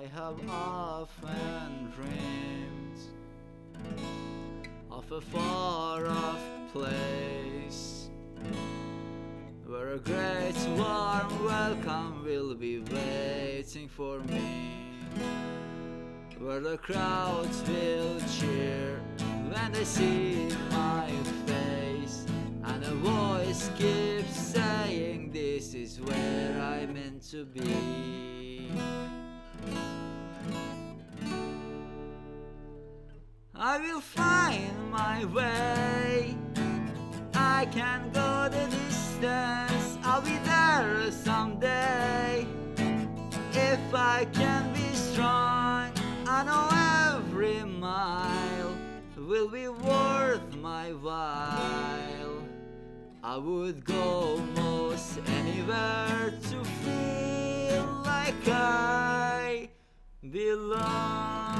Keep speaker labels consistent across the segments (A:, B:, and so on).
A: I have often dreamed of a far-off place where a great warm welcome will be waiting for me, where the crowds will cheer when they see my face, and a voice keeps saying this is where I'm meant to be. I will find my way, I can go the distance, I'll be there someday. If I can be strong, I know every mile will be worth my while. I would go most anywhere to feel like I belong.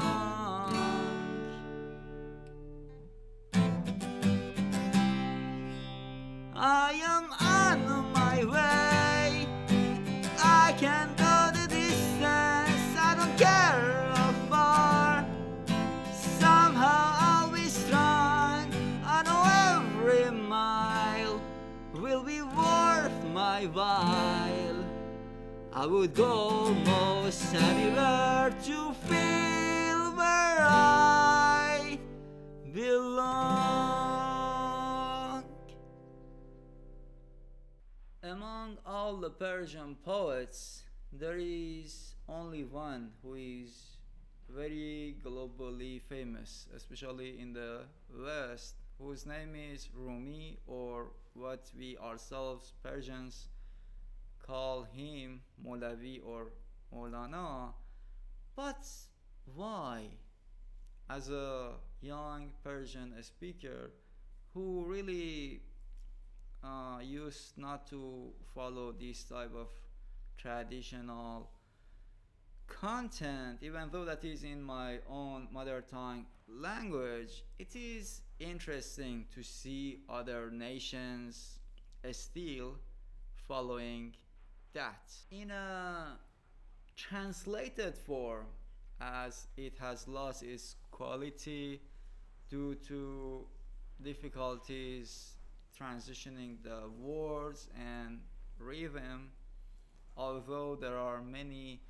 A: I am on my way, I can go the distance, I don't care how far. Somehow I'll be strong, I know every mile will be worth my while. I would go most anywhere to feel where I belong. Among all the Persian poets, there is only one who is very globally famous, especially in the West, whose name is Rumi, or what we ourselves Persians call him Molavi or Maulana. But why, as a young Persian speaker who really used not to follow this type of traditional content, even though that is in my own mother tongue language, it is interesting to see other nations still following that in a translated form, as it has lost its quality due to difficulties transitioning the words and rhythm. Although there are many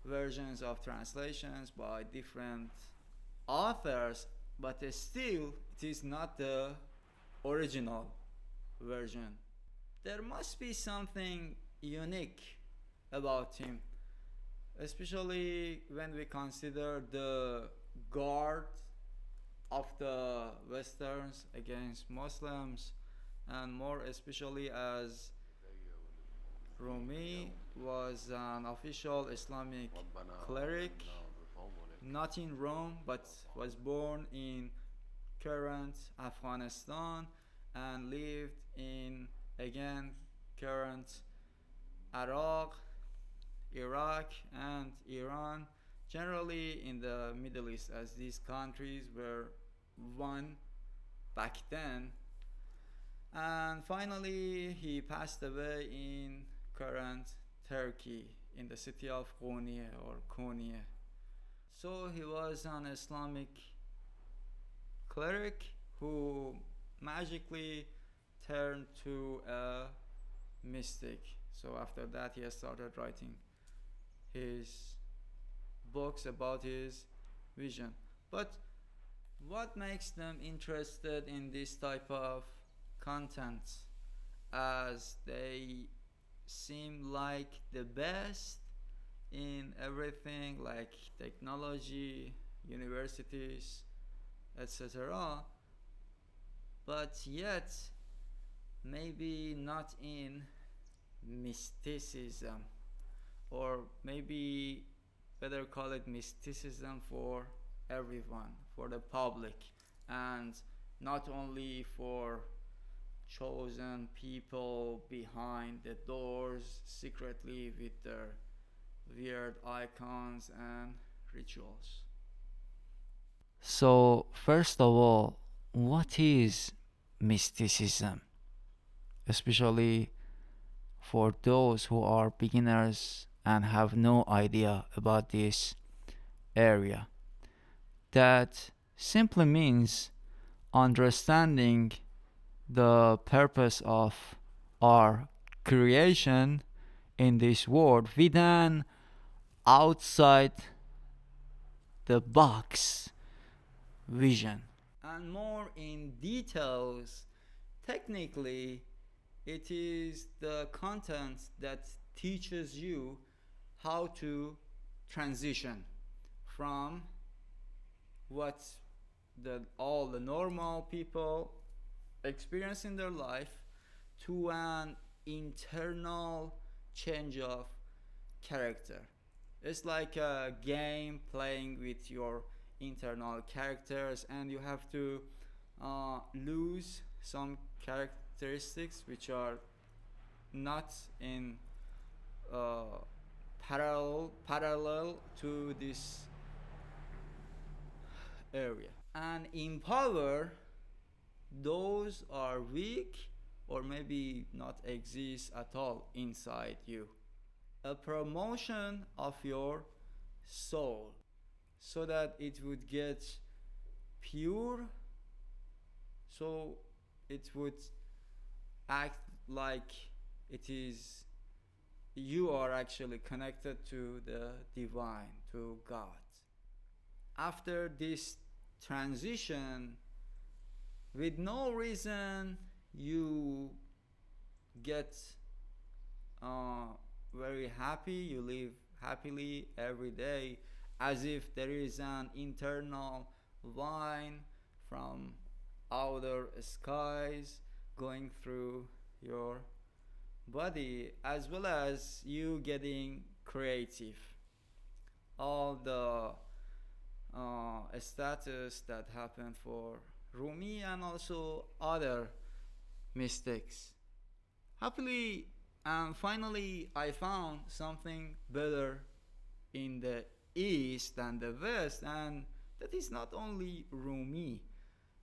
A: versions of translations by different authors, but still it is not the original version. There must be something unique about him, especially when we consider the guard of the Westerns against Muslims, and more especially as Rumi was an official Islamic cleric, not in Rome, but was born in current Afghanistan and lived in, again, current Iraq, and Iran, generally in the Middle East, as these countries were one back then. And finally, he passed away in current Turkey, in the city of Konya or Konya. So he was an Islamic cleric who magically turned to a mystic. So after that, he has started writing his books about his vision. But what makes them interested in this type of content, as they seem like the best in everything, like technology, universities, etc., but yet maybe not in mysticism, or maybe better call it mysticism for everyone, for the public, and not only for chosen people behind the doors secretly with their weird icons and rituals. So, first of all, what is mysticism? Especially for those who are beginners and have no idea about this area. That simply means understanding the purpose of our creation in this world with an outside the box vision. And more in details, technically, it is the content that teaches you how to transition from what all the normal people experience in their life to an internal change of character. It's like a game playing with your internal characters, and you have to lose some characteristics which are not in uh, parallel to this area, and empower those are weak or maybe not exist at all inside you. A promotion of your soul so that it would get pure, so it would act like it is you are actually connected to the divine, to God. After this transition, with no reason, you get very happy, you live happily every day as if there is an internal vine from outer skies going through your body, as well as you getting creative. All the status that happened for Rumi and also other mystics. Happily and finally, I found something better in the East than the West, and that is not only Rumi,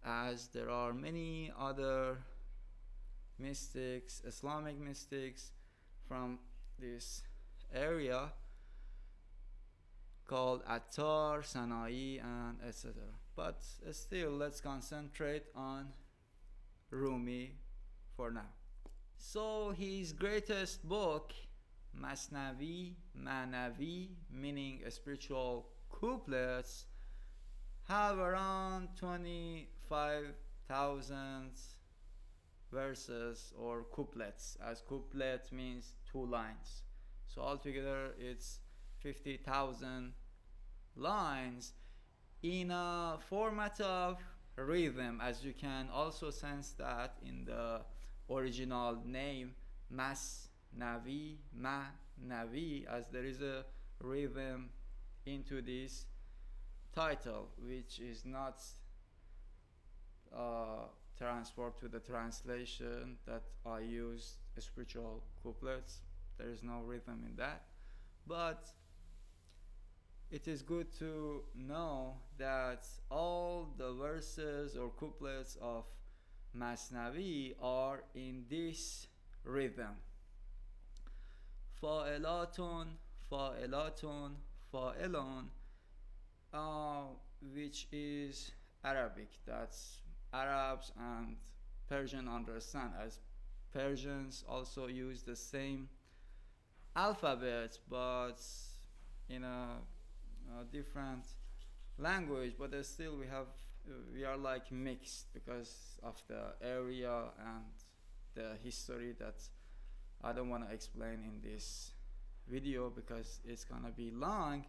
A: as there are many other mystics, Islamic mystics from this area called Attar, Sanai, and etc. But still, let's concentrate on Rumi for now. So his greatest book, Masnavi Manavi, meaning spiritual couplets, have around 25,000 verses or couplets, as couplet means 2 lines. So altogether it's 50,000 lines in a format of rhythm, as you can also sense that in the original name Masnavi Manavi, as there is a rhythm into this title, which is not transferred to the translation that I use spiritual couplets. There is no rhythm in that, but it is good to know that all the verses or couplets of Masnavi are in this rhythm. Fa'ilatun, fa'ilatun, fa'ilun, which is Arabic. That's Arabs and Persian understand, as Persians also use the same alphabet but in a different language, but still we are like mixed because of the area and the history that I don't want to explain in this video because it's gonna be long.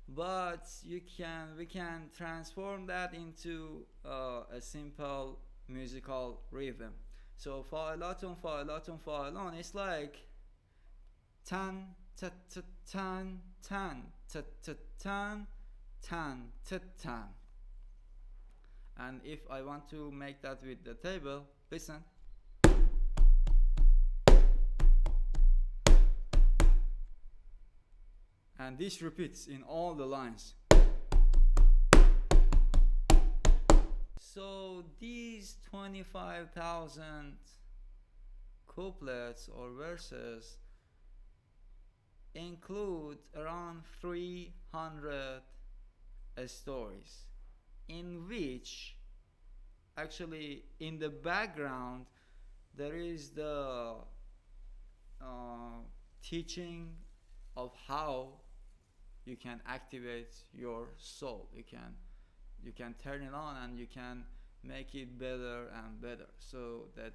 A: But we can transform that into a simple musical rhythm. So fa'ilatun fa'ilatun fa'ilun, it's like tan ta ta tan tan ta ta tan tan ta tan. And if I want to make that with the table, listen. And this repeats in all the lines. So these 25,000 couplets or verses include around 300 stories, in which actually in the background there is the teaching of how you can activate your soul. You can turn it on and you can make it better and better, so that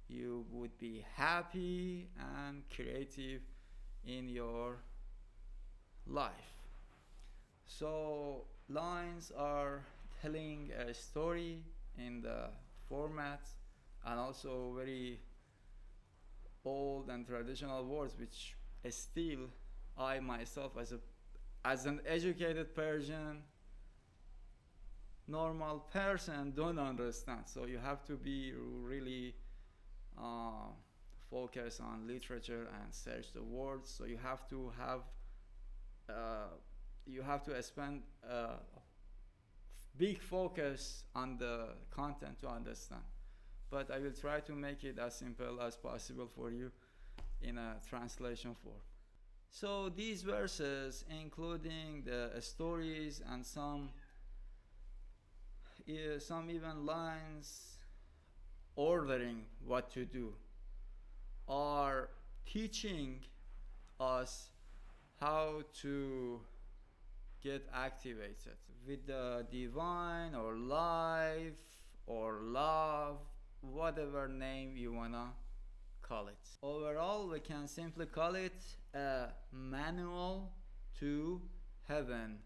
A: you would be happy and creative in your life. So lines are telling a story in the format, and also very old and traditional words which still I myself as an educated Persian normal person don't understand. So you have to be really focus on literature and search the words. So you have to spend big focus on the content to understand. But I will try to make it as simple as possible for you in a translation form. So these verses, including the stories and some even lines ordering what to do, are teaching us how to get activated with the divine or life or love, whatever name you wanna call it. Overall, we can simply call it a manual to heaven,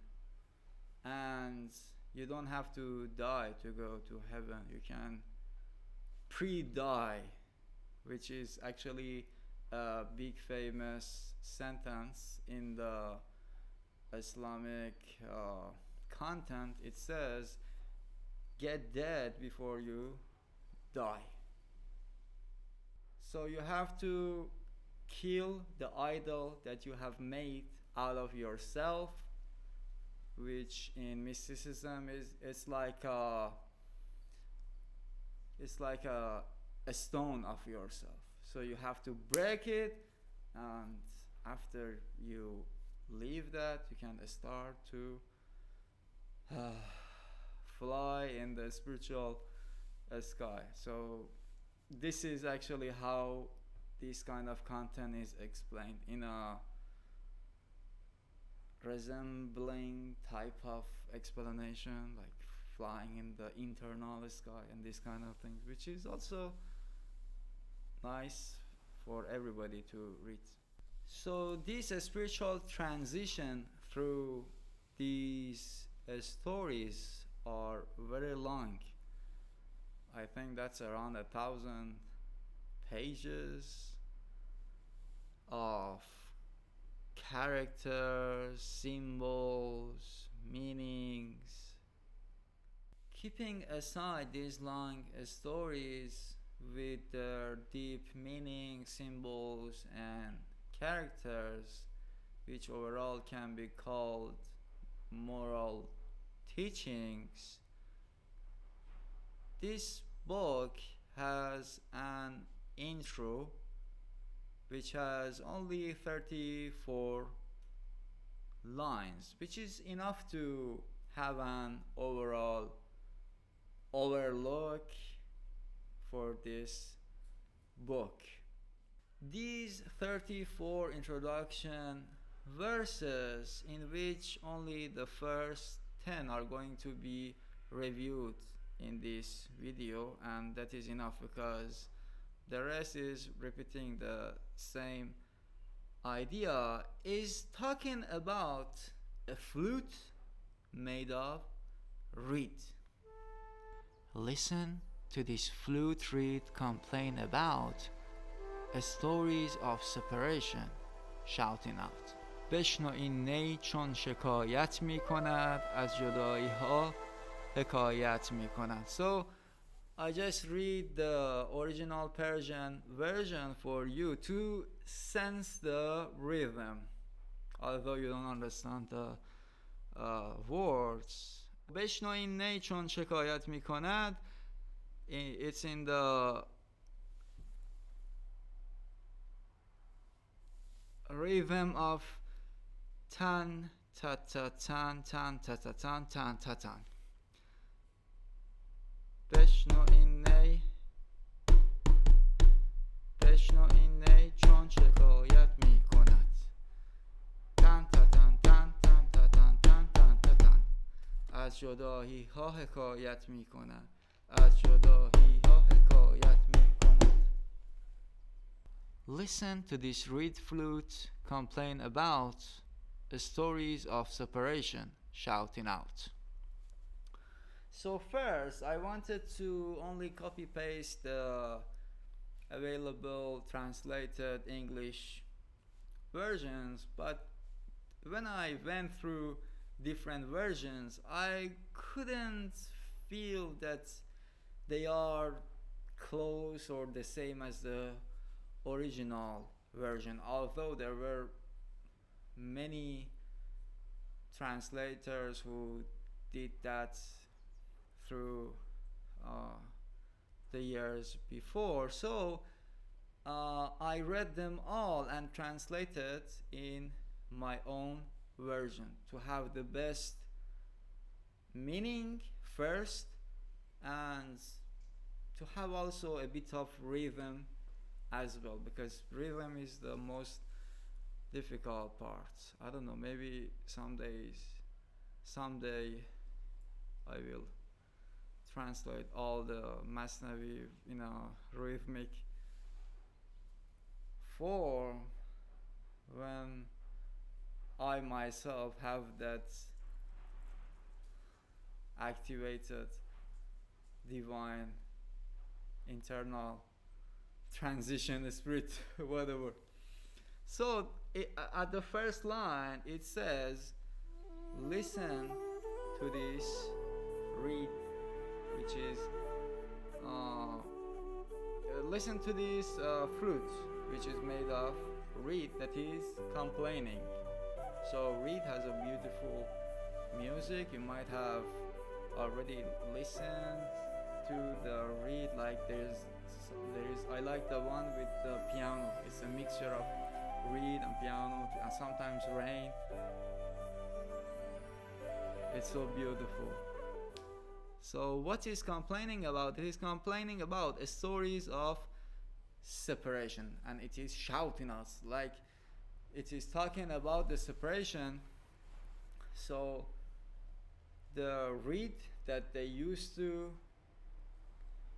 A: and you don't have to die to go to heaven. You can pre-die, which is actually a big famous sentence in the Islamic content. It says, get dead before you die. So you have to kill the idol that you have made out of yourself, which in mysticism it's like a stone of yourself. So you have to break it, and after you leave that, you can start to fly in the spiritual sky. So this is actually how this kind of content is explained in a resembling type of explanation, like flying in the internal sky and this kind of things, which is also nice for everybody to read. So this spiritual transition through these stories are very long. I think that's around 1,000 pages of characters, symbols, meanings. Keeping aside these long stories with their deep meaning, symbols, and characters, which overall can be called moral teachings, this book has an intro which has only 34 lines, which is enough to have an overall overlook for this book. These 34 introduction verses, in which only the first 10 are going to be reviewed in this video, and that is enough because the rest is repeating the same idea, is talking about a flute made of reed. Listen to this flute reed complain about stories of separation, shouting out. بشنو این نی چون شکایت می کند از جدایی ها حکایت می کند. So I just read the original Persian version for you to sense the rhythm, although you don't understand the words. بشنو این نی چون شکایت می کند. It's in the rhythm of tan ta ta tan tan ta ta tan tan ta tan. بشنو این نی بشنو این نی چون شکایت می کند تن تا تن تن تن تا تن تن تن تا تن از جدایی ها حکایت می کند از جدایی ها حکایت می کند. Listen to this reed flute complain about stories of separation, shouting out. So first, I wanted to only copy paste the available translated English versions, but when I went through different versions, I couldn't feel that they are close or the same as the original version, although there were many translators who did that through the years before. So I read them all and translated in my own version to have the best meaning first and to have also a bit of rhythm as well, because rhythm is the most difficult part. I don't know, maybe someday I will translate all the Masnavi in a rhythmic form when I myself have that activated divine internal transition spirit whatever. So at the first line it says, listen to this reed, which is listen to this flute, which is made of reed that is complaining. So reed has a beautiful music. You might have already listened to the reed. Like there's I like the one with the piano. It's a mixture of reed and piano and sometimes rain. It's so beautiful. So what is complaining about? It is complaining about stories of separation, and it is shouting us, like it is talking about the separation. So the reed that they used to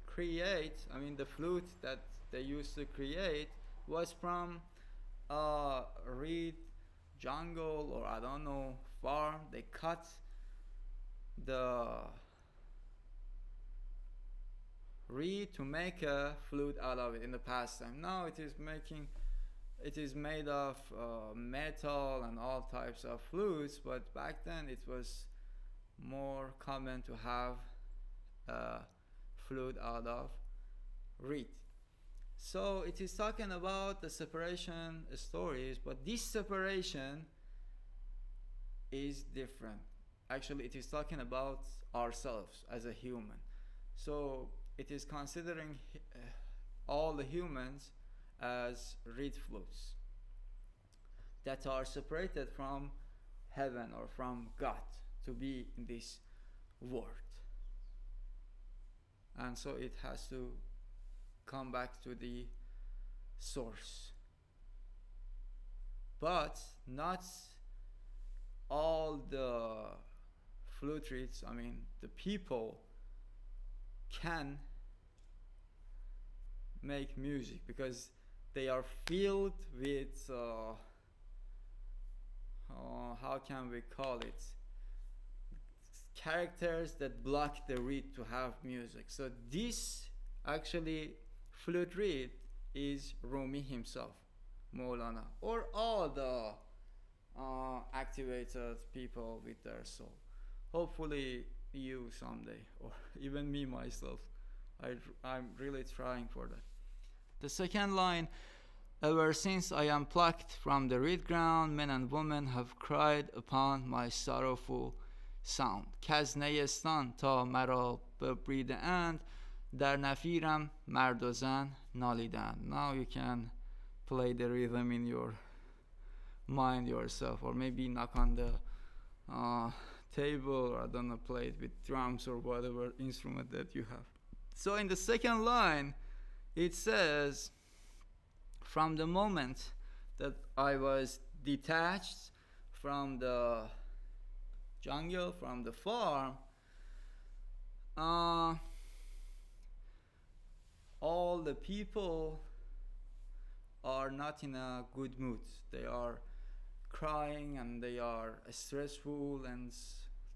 A: create, the flute that they used to create was from a reed jungle, or I don't know, farm. They cut the reed to make a flute out of it in the past time. Now it is made of metal and all types of flutes, but back then it was more common to have a flute out of reed. So it is talking about the separation stories, but this separation is different. Actually, it is talking about ourselves as a human. So it is considering all the humans as reed flutes that are separated from heaven or from God to be in this world. And so it has to come back to the source. But not all the flute reeds, the people can make music because they are filled with how can we call it, characters that block the reed to have music. So this actually flute reed is Rumi himself, Maulana, or all the activated people with their soul. Hopefully you someday, or even me myself. I'm really trying for that. The second line, ever since I am plucked from the reed ground, men and women have cried upon my sorrowful sound. کز نیستان تا مرا ببریده اند در نفیرم مرد و زن نالیدند. Now you can play the rhythm in your mind yourself, or maybe knock on the table, or I don't know, play it with drums or whatever instrument that you have. So in the second line, it says, from the moment that I was detached from the jungle, from the farm, all the people are not in a good mood. They are crying and they are stressful, and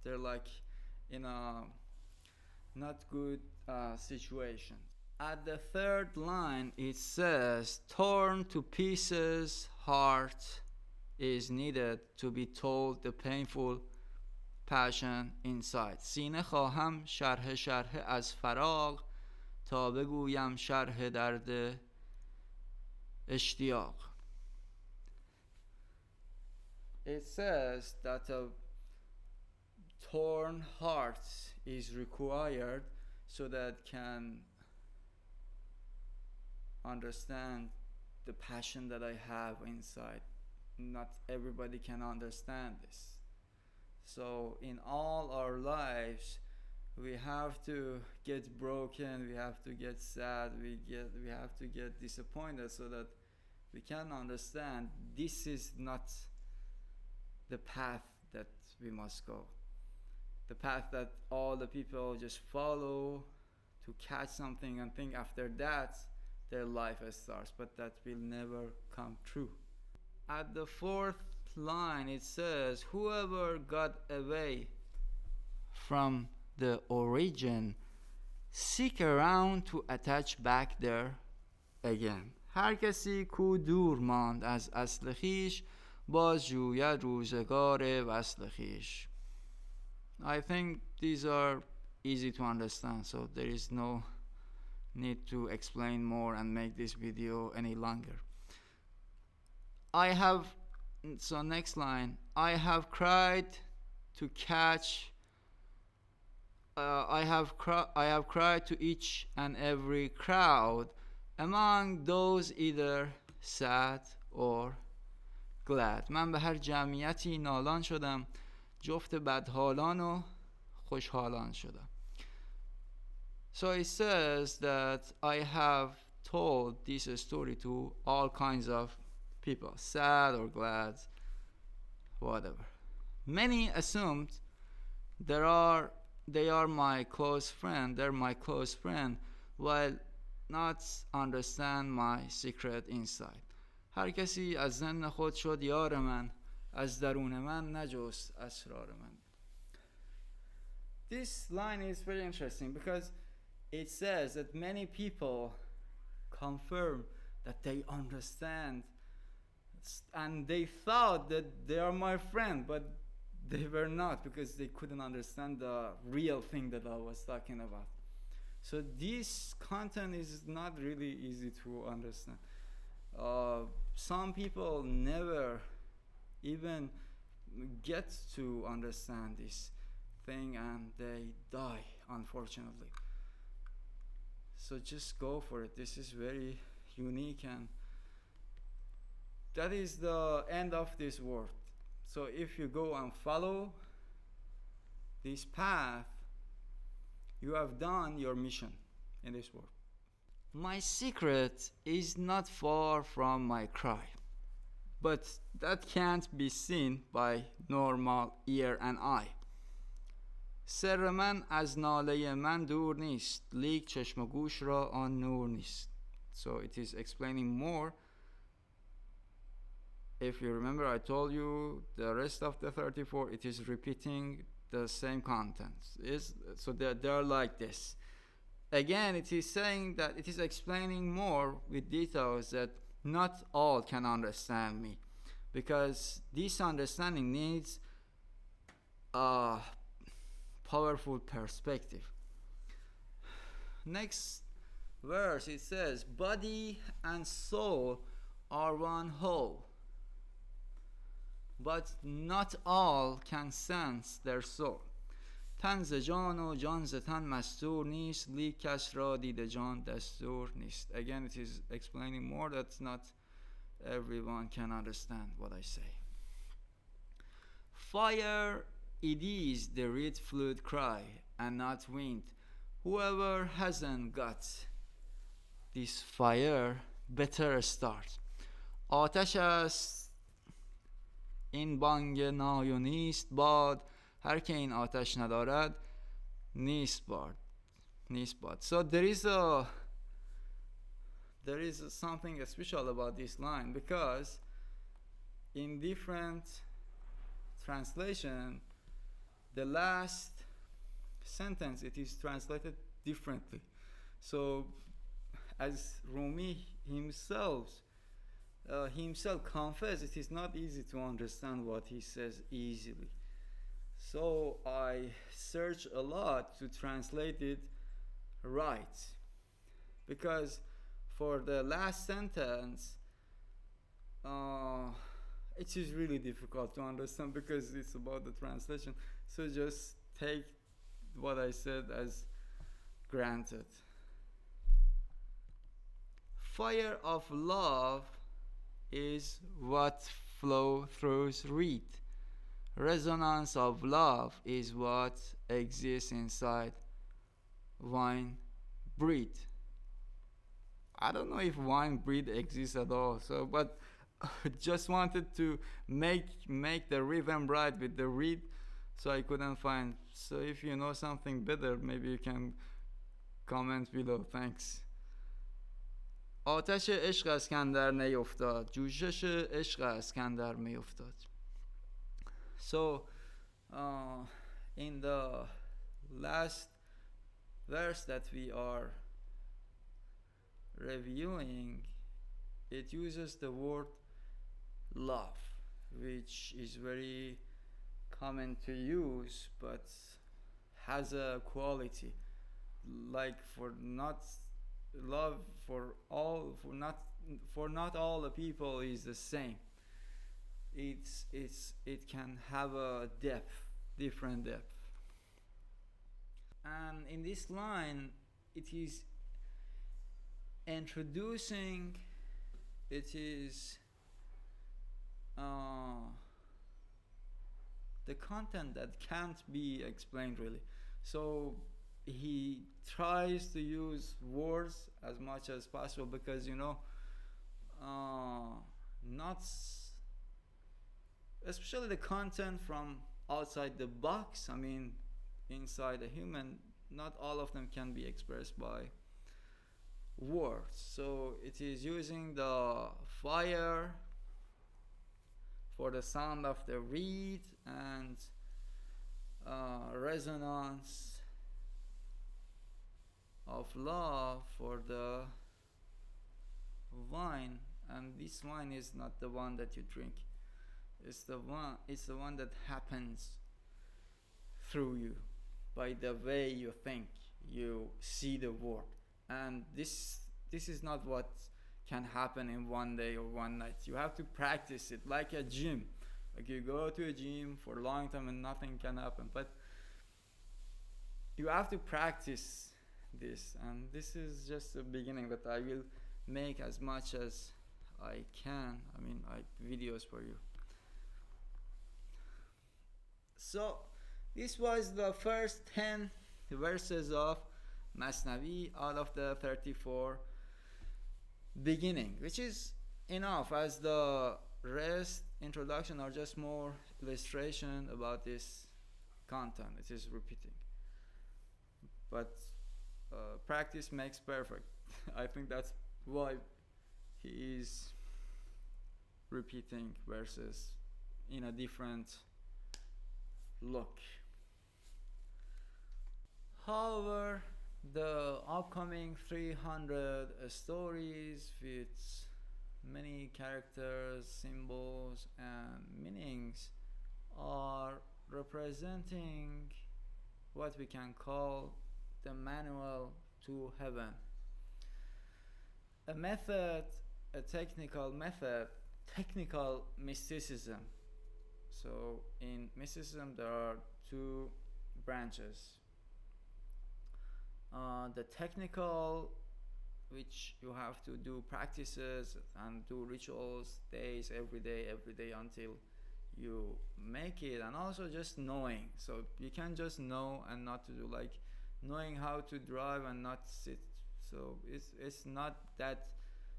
A: they're like in a not good situation. At the third line, it says, torn to pieces heart is needed to be told the painful passion inside. سینه خواهم شرح شرح از فراق تا بگویم شرح درد اشتیاق. It says that a torn heart is required so that can understand the passion that I have inside. Not everybody can understand this. So in all our lives, we have to get broken, we have to get sad, we have to get disappointed, so that we can understand this is not the path that we must go. The path that all the people just follow to catch something and think after that their life starts, but that will never come true. At the fourth line, it says, whoever got away from the origin, seek around to attach back there again. هر کسی کو دور ماند از اصل خویش، باز جوید روزگار وصل خویش. I think these are easy to understand, so there is no need to explain more and make this video any longer. So next line, I have cried to catch, I have cried to each and every crowd, among those either sad or glad. من به هر جمعیتی نالان شدم، جفت بدحالان و خوشحالان شدم. So it says that I have told this story to all kinds of people, sad or glad, whatever. Many assumed they are my close friend, they're my close friend, while not understand my secret inside. هر کسی از ضمن خود شد یار من، از درون من نجست اسرار من. This line is very interesting because it says that many people confirm that they understand and they thought that they are my friend, but they were not, because they couldn't understand the real thing that I was talking about. So this content is not really easy to understand. Some people never even get to understand this thing and they die, unfortunately. So just go for it. This is very unique, and that is the end of this world. So if you go and follow this path, you have done your mission in this world. My secret is not far from my cry, but that can't be seen by normal ear and eye. سر من از ناله من دور نیست، لیک چشم و گوش را آن نور نیست. So it is explaining more. If you remember, I told you the rest of the 34, it is repeating the same content. So they're like this. Again, it is saying that it is explaining more with details that not all can understand me, because this understanding needs a powerful perspective. Next verse, it says, body and soul are one whole, but not all can sense their soul. تن ز جان و جان ز تن مستور نیست، لیک کس را دید جان دستور نیست. Again, it is explaining more that not everyone can understand what I say. Fire, it is the reed flute cry, and not wind. Whoever hasn't got this fire better start. آتش است این بانگ نای و نیست باد، هر که این آتش ندارد نیست باد. So there is something special about this line, because in different translation the last sentence it is translated differently. So as Rumi himself confessed, it is not easy to understand what he says easily. So I searched a lot to translate it right, because for the last sentence it is really difficult to understand because it's about the translation. So just take what I said as granted. Fire of love is what flow through reed. Resonance of love is what exists inside wine breed. I don't know if wine breed exists at all, so but just wanted to make the rhythm right with the reed, so I couldn't find. So if you know something better, maybe you can comment below. Thanks. آتش عشق است کاندر نیفتاد، جوشش عشق است کاندر میافتاد. So in the last verse that we are reviewing, it uses the word love, which is very common to use but has a quality, like for not love for not all the people is the same. It can have a different depth. And in this line it is introducing, it is the content that can't be explained really. So he tries to use words as much as possible, because not especially the content from outside the box, I mean inside a human, not all of them can be expressed by words. So it is using the fire for the sound of the reed, and resonance of love for the wine. And this wine is not the one that you drink, it's the one that happens through you by the way you think, you see the world. And this is not what can happen in one day or one night. You have to practice it, like a gym. Like you go to a gym for a long time and nothing can happen, but you have to practice this, and this is just the beginning, but I will make as much as I can, videos for you. So this was the first 10 verses of Masnavi out of the 34 beginning, which is enough, as the rest introduction are just more illustration about this content. It is repeating, but practice makes perfect. I think that's why he is repeating verses in a different look. However, the upcoming 300 stories with many characters, symbols, and meanings are representing what we can call the manual to heaven. A method, a technical method, technical mysticism. So in mysticism there are two branches. The technical, which you have to do practices and do rituals days, every day until you make it, and also just knowing. So you can just know and not to do, like knowing how to drive and not sit. So it's not that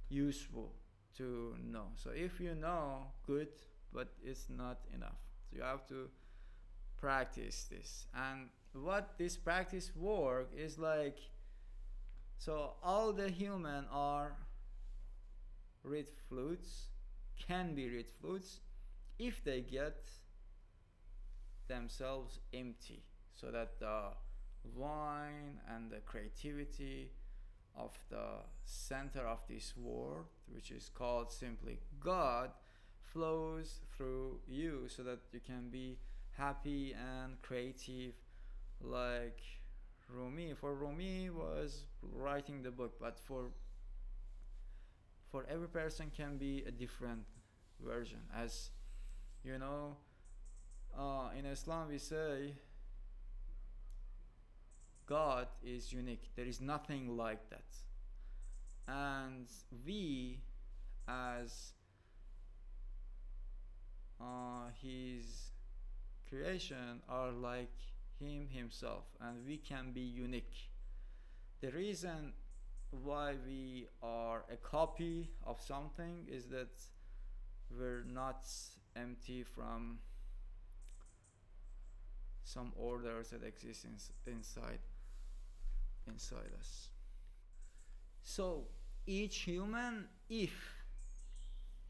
A: useful to know. So if you know, good, but it's not enough. So you have to practice this. And what this practice work is like, so all the human are reed flutes, can be reed flutes, if they get themselves empty, so that the wine and the creativity of the center of this world, which is called simply God, flows through you, so that you can be happy and creative, like Rumi. For Rumi was writing the book, but for every person can be a different version. As you know, in Islam we say God is unique. There is nothing like that. And we, as his creation, are like him himself, and we can be unique. The reason why we are a copy of something is that we're not empty from some orders that exist inside us. So each human, if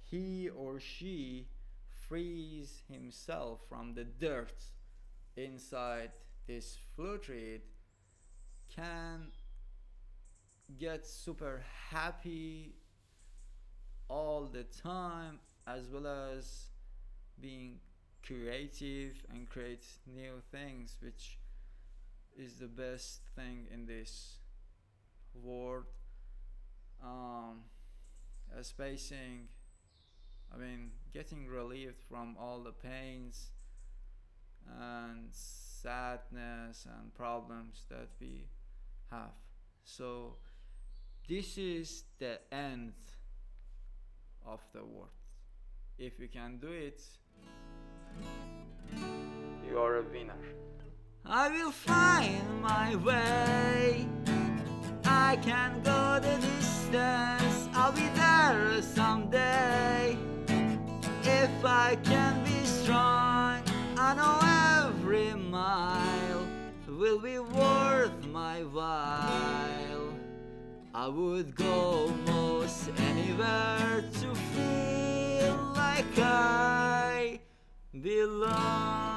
A: he or she frees himself from the dirt inside this flute reed, can get super happy all the time, as well as being creative and create new things, which is the best thing in this world. Spacing, getting relieved from all the pains and sadness and problems that we have. So this is the end of the world. If you can do it, you are a winner. I will find my way. I can go the distance. I'll be there someday. If I can be strong, I know every mile will be worth my while. I would go most anywhere to feel like I belong.